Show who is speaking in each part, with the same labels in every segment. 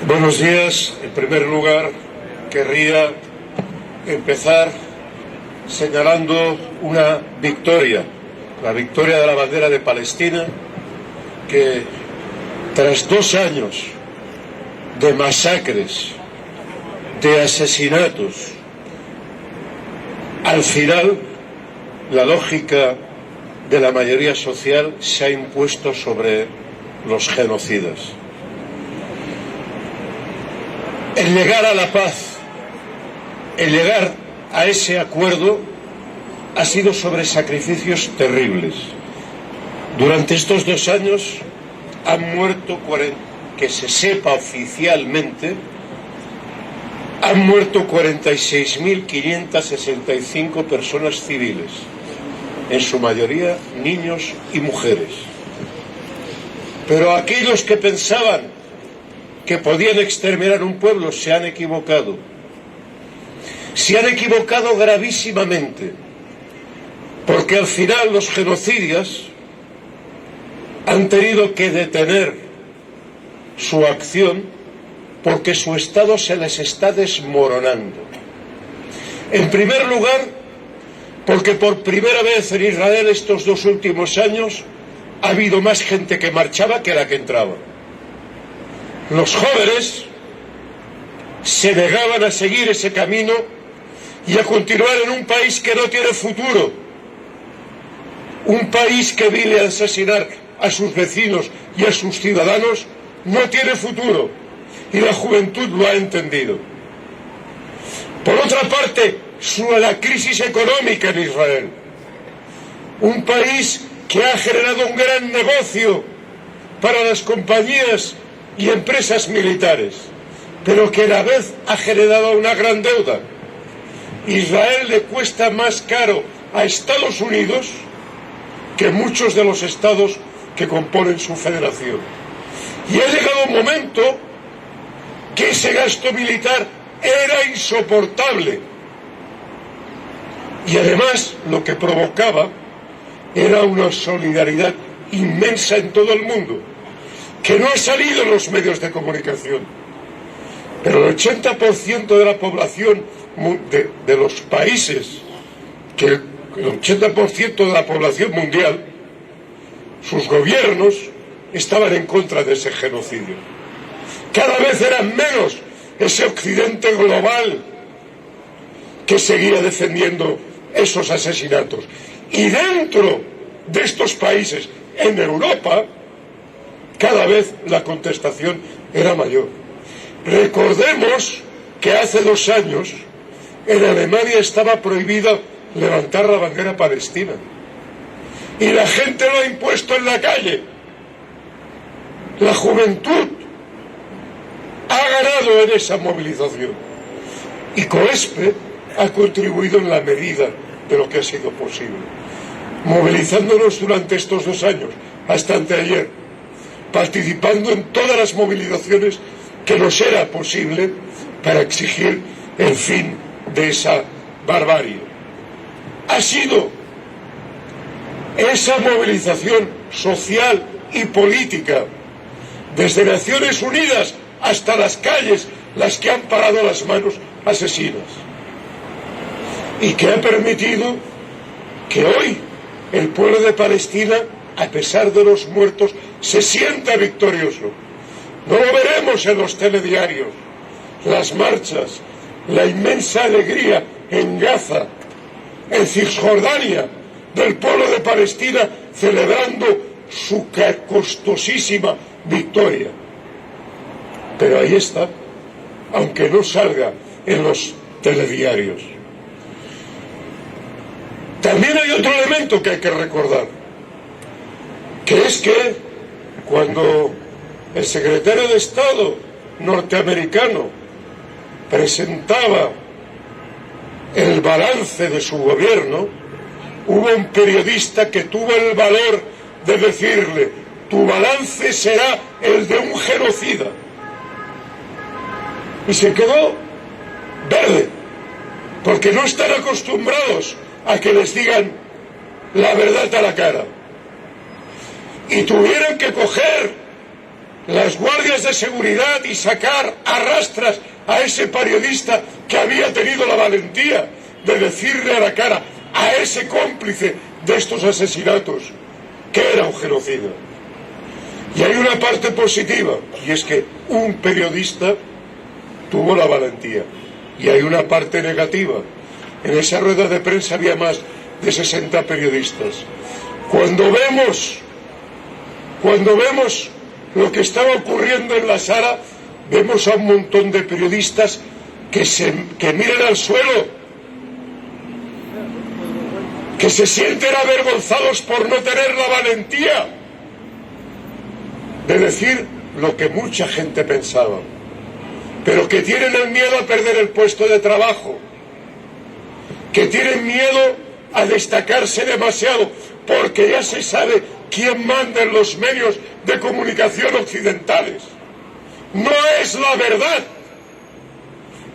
Speaker 1: Buenos días. En primer lugar, querría empezar señalando una victoria, la victoria de la bandera de Palestina, que tras 2 años de masacres, de asesinatos, al final la lógica de la mayoría social se ha impuesto sobre los genocidas. El llegar a la paz, el llegar a ese acuerdo ha sido sobre sacrificios terribles. Durante estos 2 años han muerto, que se sepa oficialmente, han muerto 46.565 personas civiles, en su mayoría niños y mujeres. Pero aquellos que pensaban que podían exterminar un pueblo se han equivocado. Se han equivocado gravísimamente, porque al final los genocidas han tenido que detener su acción porque su Estado se les está desmoronando. En primer lugar, porque por primera vez en Israel estos 2 últimos años ha habido más gente que marchaba que la que entraba. Los jóvenes se negaban a seguir ese camino y a continuar en un país que no tiene futuro, un país que vive a asesinar a sus vecinos y a sus ciudadanos. No tiene futuro, y la juventud lo ha entendido. Por otra parte, la crisis económica en Israel, un país que ha generado un gran negocio para las compañías y empresas militares, pero que a la vez ha generado una gran deuda. Israel le cuesta más caro a Estados Unidos que muchos de los estados que componen su federación. Y ha llegado un momento que ese gasto militar era insoportable. Y además lo que provocaba era una solidaridad inmensa en todo el mundo, que no ha salido en los medios de comunicación. Pero el 80% de la población de los países, que el 80% de la población mundial, sus gobiernos estaban en contra de ese genocidio. Cada vez eran menos ese occidente global que seguía defendiendo esos asesinatos. Y dentro de estos países, en Europa, cada vez la contestación era mayor. Recordemos que hace 2 años en Alemania estaba prohibido levantar la bandera palestina. Y la gente lo ha impuesto en la calle. La juventud ha ganado en esa movilización. Y COESPE ha contribuido en la medida de lo que ha sido posible, movilizándonos durante estos 2 años, hasta anteayer, participando en todas las movilizaciones que nos era posible para exigir el fin de esa barbarie. Ha sido esa movilización social y política, desde Naciones Unidas hasta las calles, las que han parado las manos asesinas, y que ha permitido que hoy el pueblo de Palestina, a pesar de los muertos, se sienta victorioso. No lo veremos en los telediarios, las marchas, la inmensa alegría en Gaza, en Cisjordania, del pueblo de Palestina celebrando su costosísima victoria. Pero ahí está, aunque no salga en los telediarios. También hay otro elemento que hay que recordar, que es que cuando el secretario de Estado norteamericano presentaba el balance de su gobierno, hubo un periodista que tuvo el valor de decirle: tu balance será el de un genocida. Y se quedó verde, porque no están acostumbrados a que les digan la verdad a la cara. Y tuvieron que coger las guardias de seguridad y sacar a rastras a ese periodista que había tenido la valentía de decirle a la cara a ese cómplice de estos asesinatos que era un genocida. Y hay una parte positiva, y es que un periodista tuvo la valentía. Y hay una parte negativa. En esa rueda de prensa había más de 60 periodistas. Cuando vemos lo que estaba ocurriendo en la sala, vemos a un montón de periodistas que miran al suelo, que se sienten avergonzados por no tener la valentía de decir lo que mucha gente pensaba, pero que tienen el miedo a perder el puesto de trabajo, que tienen miedo a destacarse demasiado, porque ya se sabe quién manda en los medios de comunicación occidentales. No es la verdad,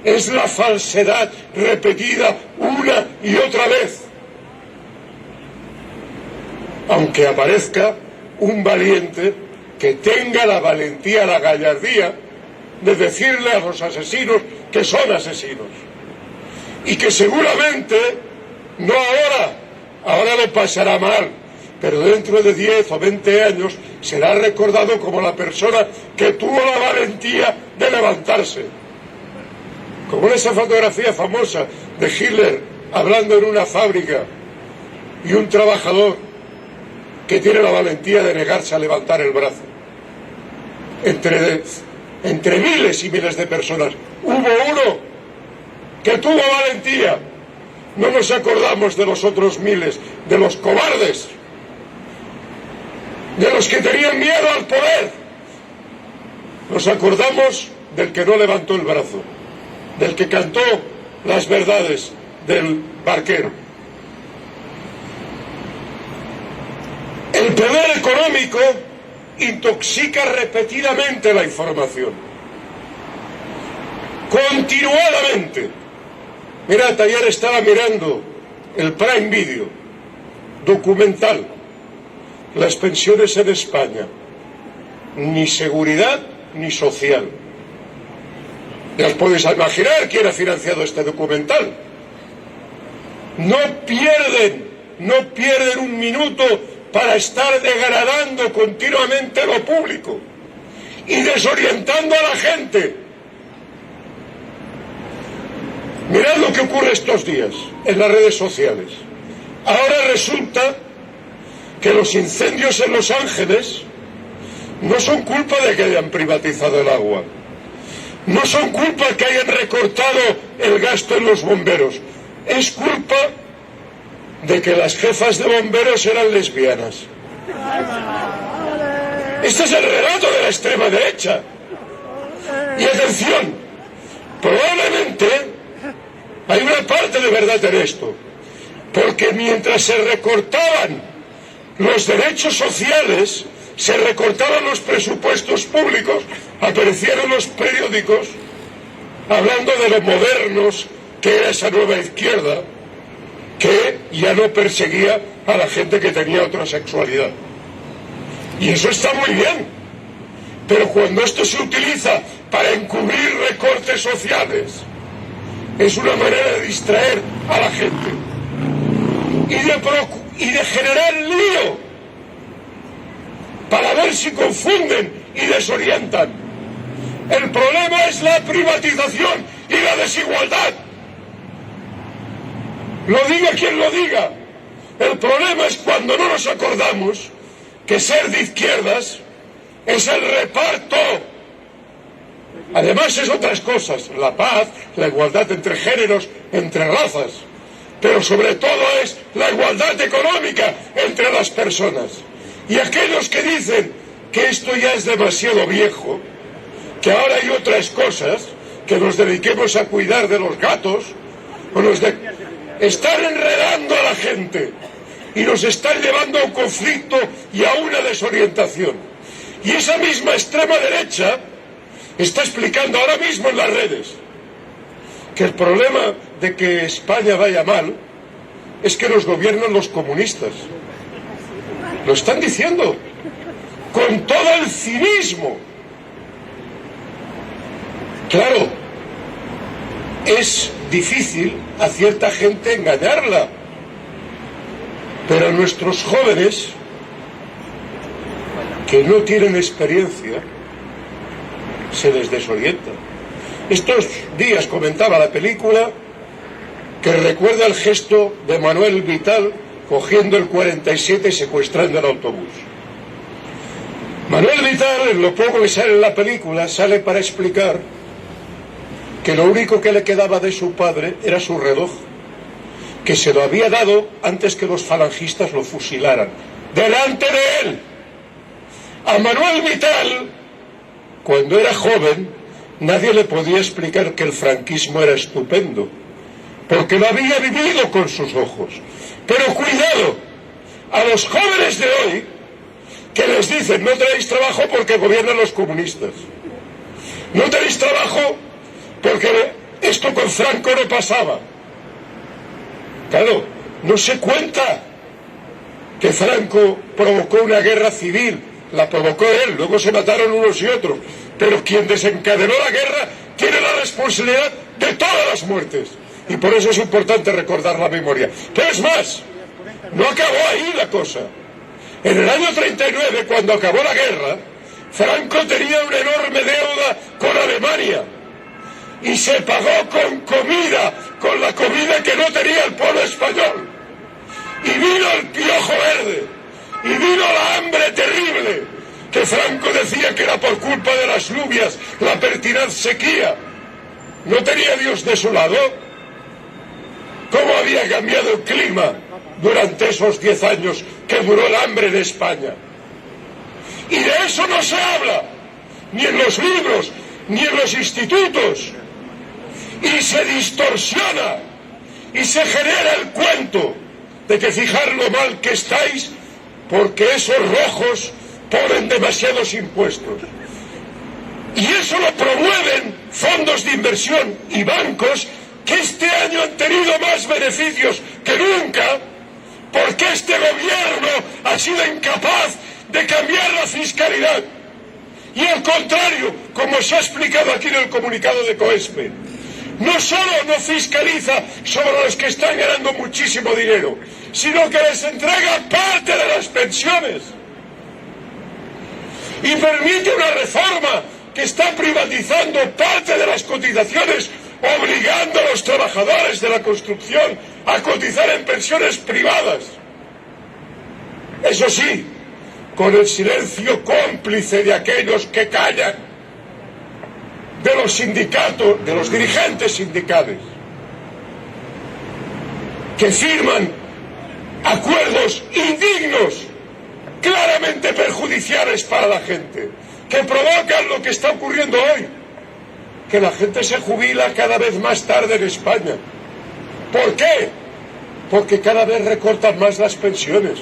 Speaker 1: es la falsedad repetida una y otra vez. Aunque aparezca un valiente que tenga la valentía, la gallardía de decirle a los asesinos que son asesinos. Y que seguramente, no ahora lo pasará mal, pero dentro de 10 o 20 años será recordado como la persona que tuvo la valentía de levantarse. Como en esa fotografía famosa de Hitler hablando en una fábrica y un trabajador que tiene la valentía de negarse a levantar el brazo. Entre miles y miles de personas hubo uno que tuvo valentía. No nos acordamos de los otros miles, de los cobardes, de los que tenían miedo al poder. Nos acordamos del que no levantó el brazo, del que cantó las verdades, del barquero. El poder económico intoxica repetidamente la información, continuadamente. Mirad, ayer estaba mirando el Prime Video, documental, las pensiones en España, ni seguridad ni social. Ya os podéis imaginar quién ha financiado este documental. No pierden un minuto para estar degradando continuamente lo público y desorientando a la gente. Mirad lo que ocurre estos días en las redes sociales. Ahora resulta que los incendios en Los Ángeles no son culpa de que hayan privatizado el agua, no son culpa de que hayan recortado el gasto en los bomberos, es culpa de que las jefas de bomberos eran lesbianas. Este es el relato de la extrema derecha. Y atención, probablemente hay una parte de verdad en esto, porque mientras se recortaban los derechos sociales, se recortaban los presupuestos públicos, aparecieron los periódicos hablando de lo modernos que era esa nueva izquierda, que ya no perseguía a la gente que tenía otra sexualidad. Y eso está muy bien, pero cuando esto se utiliza para encubrir recortes sociales, es una manera de distraer a la gente y de generar lío para ver si confunden y desorientan. El problema es la privatización y la desigualdad. Lo diga quien lo diga. El problema es cuando no nos acordamos que ser de izquierdas es el reparto. Además es otras cosas, la paz, la igualdad entre géneros, entre razas, pero sobre todo es la igualdad económica entre las personas. Y aquellos que dicen que esto ya es demasiado viejo, que ahora hay otras cosas, que nos dediquemos a cuidar de los gatos, están enredando a la gente y nos están llevando a un conflicto y a una desorientación. Y esa misma extrema derecha está explicando ahora mismo en las redes que el problema de que España vaya mal es que nos gobiernan los comunistas. Lo están diciendo con todo el cinismo Claro, es difícil a cierta gente engañarla, pero a nuestros jóvenes que no tienen experiencia se les desorienta. Estos días comentaba la película que recuerda el gesto de Manuel Vital cogiendo el 47 y secuestrando el autobús. Manuel Vital, en lo poco que sale en la película, sale para explicar que lo único que le quedaba de su padre era su reloj, que se lo había dado antes que los falangistas lo fusilaran, delante de él. A Manuel Vital, cuando era joven, nadie le podía explicar que el franquismo era estupendo, porque lo había vivido con sus ojos. Pero cuidado, a los jóvenes de hoy, que les dicen, no tenéis trabajo porque gobiernan los comunistas, no tenéis trabajo porque esto con Franco no pasaba. Claro, no se cuenta que Franco provocó una guerra civil, la provocó él, luego se mataron unos y otros, pero quien desencadenó la guerra tiene la responsabilidad de todas las muertes, y por eso es importante recordar la memoria. Pero es más, no acabó ahí la cosa. En el año 39, cuando acabó la guerra, Franco tenía una enorme deuda con Alemania y se pagó con comida, con la comida que no tenía el pueblo español. Y vino el piojo verde, y vino la hambre terrible, que Franco decía que era por culpa de las lluvias, la pertinaz sequía. ¿No tenía Dios de su lado? ¿Cómo había cambiado el clima durante esos 10 años que duró el hambre en España? Y de eso no se habla, ni en los libros, ni en los institutos. Y se distorsiona, y se genera el cuento de que fijar lo mal que estáis, porque esos rojos ponen demasiados impuestos. Y eso lo promueven fondos de inversión y bancos que este año han tenido más beneficios que nunca, porque este gobierno ha sido incapaz de cambiar la fiscalidad. Y al contrario, como se ha explicado aquí en el comunicado de COESPE, no solo no fiscaliza sobre los que están ganando muchísimo dinero, sino que les entrega parte de las pensiones. Y permite una reforma que está privatizando parte de las cotizaciones, obligando a los trabajadores de la construcción a cotizar en pensiones privadas. Eso sí, con el silencio cómplice de aquellos que callan, de los sindicatos, de los dirigentes sindicales, que firman acuerdos indignos, claramente perjudiciales para la gente, que provocan lo que está ocurriendo hoy, que la gente se jubila cada vez más tarde en España. ¿Por qué? Porque cada vez recortan más las pensiones,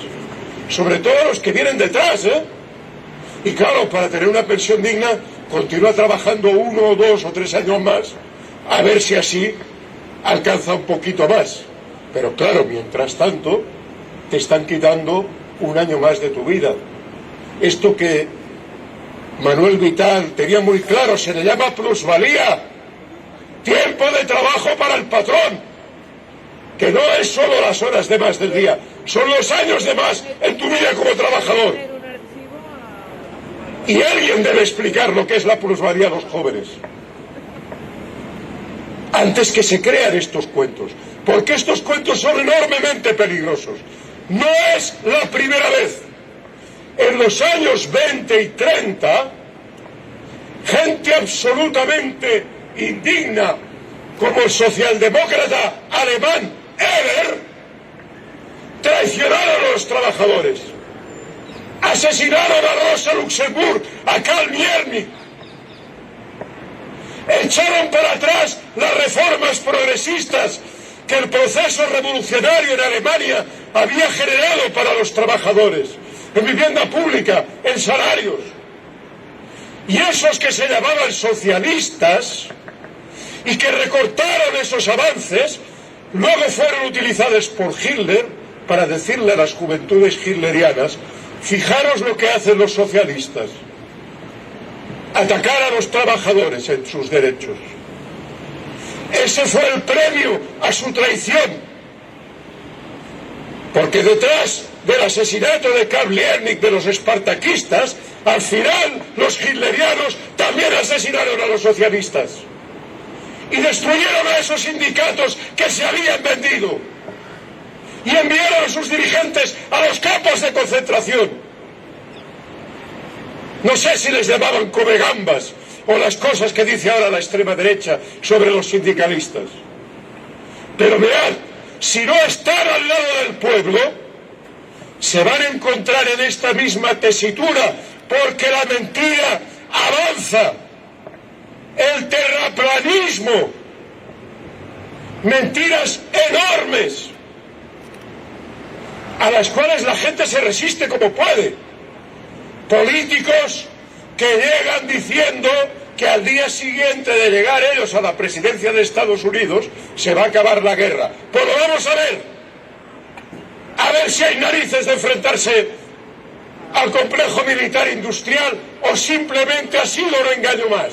Speaker 1: sobre todo los que vienen detrás, Y claro, para tener una pensión digna, continúa trabajando 1 o 2 o 3 años más, a ver si así alcanza un poquito más. Pero claro, mientras tanto, te están quitando 1 año más de tu vida. Esto que Manuel Vital tenía muy claro, se le llama plusvalía, tiempo de trabajo para el patrón, que no es solo las horas de más del día, son los años de más en tu vida como trabajador. Y alguien debe explicar lo que es la plusvalía a los jóvenes, antes que se crean estos cuentos, porque estos cuentos son enormemente peligrosos. No es la primera vez. En los años 20 y 30, gente absolutamente indigna, como el socialdemócrata alemán Eber, traicionaron a los trabajadores, asesinaron a Rosa Luxemburg, a Karl Miernik, echaron para atrás las reformas progresistas que el proceso revolucionario en Alemania había generado para los trabajadores, en vivienda pública, en salarios. Y esos que se llamaban socialistas y que recortaron esos avances, luego fueron utilizados por Hitler para decirle a las juventudes hitlerianas: fijaros lo que hacen los socialistas. atacar a los trabajadores en sus derechos. Ese fue el premio a su traición, porque detrás del asesinato de Karl Liebknecht, de los espartaquistas, al final los hitlerianos también asesinaron a los socialistas y destruyeron a esos sindicatos que se habían vendido y enviaron a sus dirigentes a los campos de concentración. No sé si les llamaban comegambas o las cosas que dice ahora la extrema derecha sobre los sindicalistas. Pero mirad, si no están al lado del pueblo, se van a encontrar en esta misma tesitura, porque la mentira avanza, el terraplanismo, mentiras enormes, a las cuales la gente se resiste como puede. Políticos que llegan diciendo que al día siguiente de llegar ellos a la presidencia de Estados Unidos se va a acabar la guerra. Pues lo vamos a ver si hay narices de enfrentarse al complejo militar industrial o simplemente ha sido un engaño más.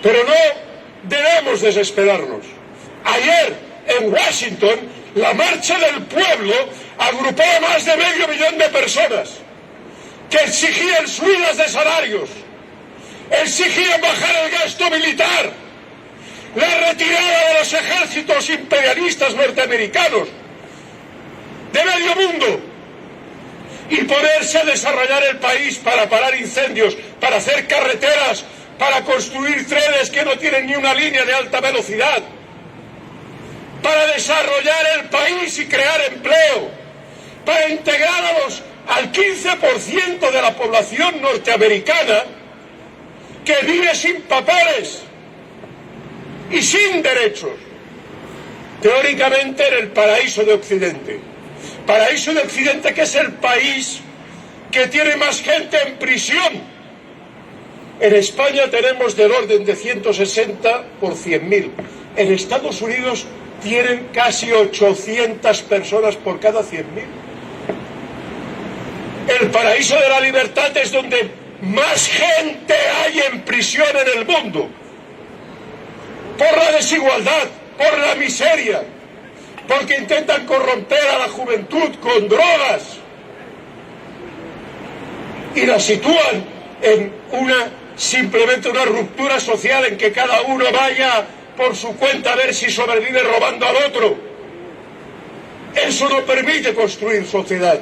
Speaker 1: Pero no debemos desesperarnos. Ayer en Washington la marcha del pueblo agrupó a más de 500 000 de personas que exigían subidas de salarios, exigían bajar el gasto militar, la retirada de los ejércitos imperialistas norteamericanos de medio mundo y ponerse a desarrollar el país para parar incendios, para hacer carreteras, para construir trenes que no tienen ni una línea de alta velocidad, para desarrollar el país y crear empleo, para integrar al 15% de la población norteamericana que vive sin papeles y sin derechos, teóricamente en el paraíso de Occidente. Paraíso de Occidente, que es el país que tiene más gente en prisión. En España tenemos del orden de 160 por 100.000. En Estados Unidos tienen casi 800 personas por cada 100.000. El paraíso de la libertad es donde más gente hay en prisión en el mundo. Por la desigualdad, por la miseria, porque intentan corromper a la juventud con drogas y la sitúan en simplemente una ruptura social en que cada uno vaya por su cuenta a ver si sobrevive robando al otro. Eso no permite construir sociedad.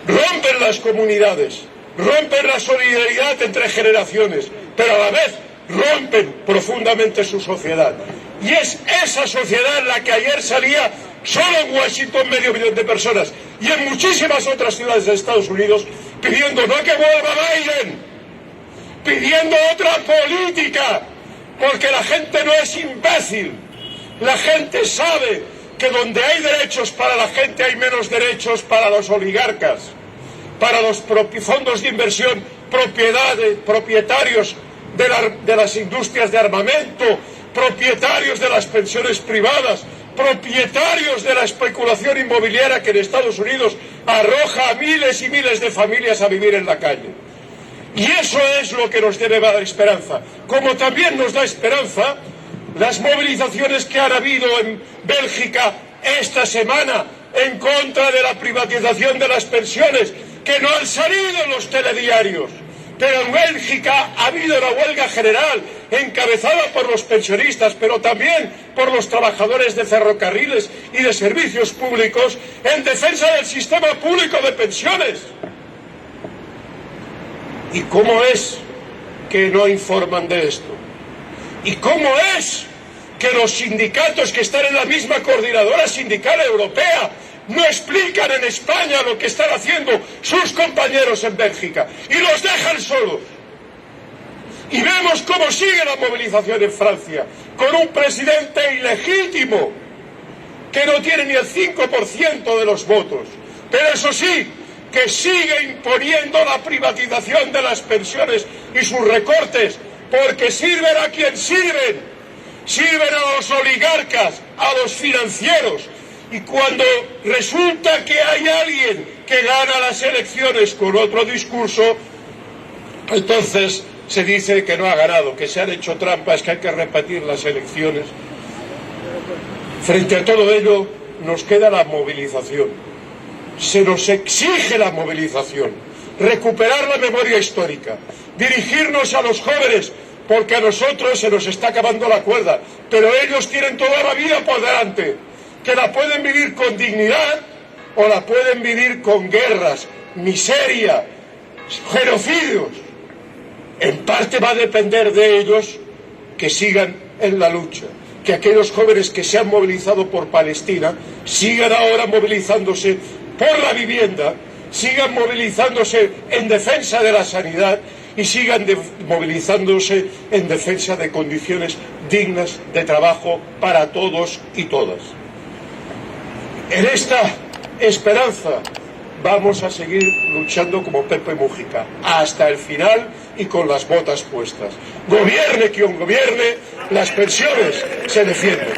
Speaker 1: Rompen las comunidades, rompen la solidaridad entre generaciones, pero a la vez rompen profundamente su sociedad. Y es esa sociedad la que ayer salía solo en Washington 500 000 de personas y en muchísimas otras ciudades de Estados Unidos pidiendo no que vuelva Biden, pidiendo otra política, porque la gente no es imbécil, la gente sabe que donde hay derechos para la gente hay menos derechos para los oligarcas, para los fondos de inversión, propietarios de las industrias de armamento, propietarios de las pensiones privadas, propietarios de la especulación inmobiliaria que en Estados Unidos arroja a miles y miles de familias a vivir en la calle. Y eso es lo que nos debe dar esperanza, como también nos da esperanza las movilizaciones que han habido en Bélgica esta semana en contra de la privatización de las pensiones, que no han salido en los telediarios. Pero en Bélgica ha habido una huelga general encabezada por los pensionistas, pero también por los trabajadores de ferrocarriles y de servicios públicos en defensa del sistema público de pensiones. ¿Y cómo es que no informan de esto? ¿Y cómo es que los sindicatos que están en la misma coordinadora sindical europea no explican en España lo que están haciendo sus compañeros en Bélgica y los dejan solos? Y vemos cómo sigue la movilización en Francia, con un presidente ilegítimo que no tiene ni el 5% de los votos, pero eso sí, que sigue imponiendo la privatización de las pensiones y sus recortes, porque sirven a quien sirven, sirven a los oligarcas, a los financieros. Y cuando resulta que hay alguien que gana las elecciones con otro discurso, entonces se dice que no ha ganado, que se han hecho trampas, que hay que repetir las elecciones. Frente a todo ello, nos queda la movilización. Se nos exige la movilización, recuperar la memoria histórica, dirigirnos a los jóvenes, porque a nosotros se nos está acabando la cuerda, pero ellos tienen toda la vida por delante, que la pueden vivir con dignidad o la pueden vivir con guerras, miseria, genocidios. En parte va a depender de ellos que sigan en la lucha, que aquellos jóvenes que se han movilizado por Palestina sigan ahora movilizándose por la vivienda, sigan movilizándose en defensa de la sanidad y sigan movilizándose en defensa de condiciones dignas de trabajo para todos y todas. En esta esperanza vamos a seguir luchando como Pepe Mújica hasta el final y con las botas puestas. Gobierne quien gobierne, las pensiones se defienden.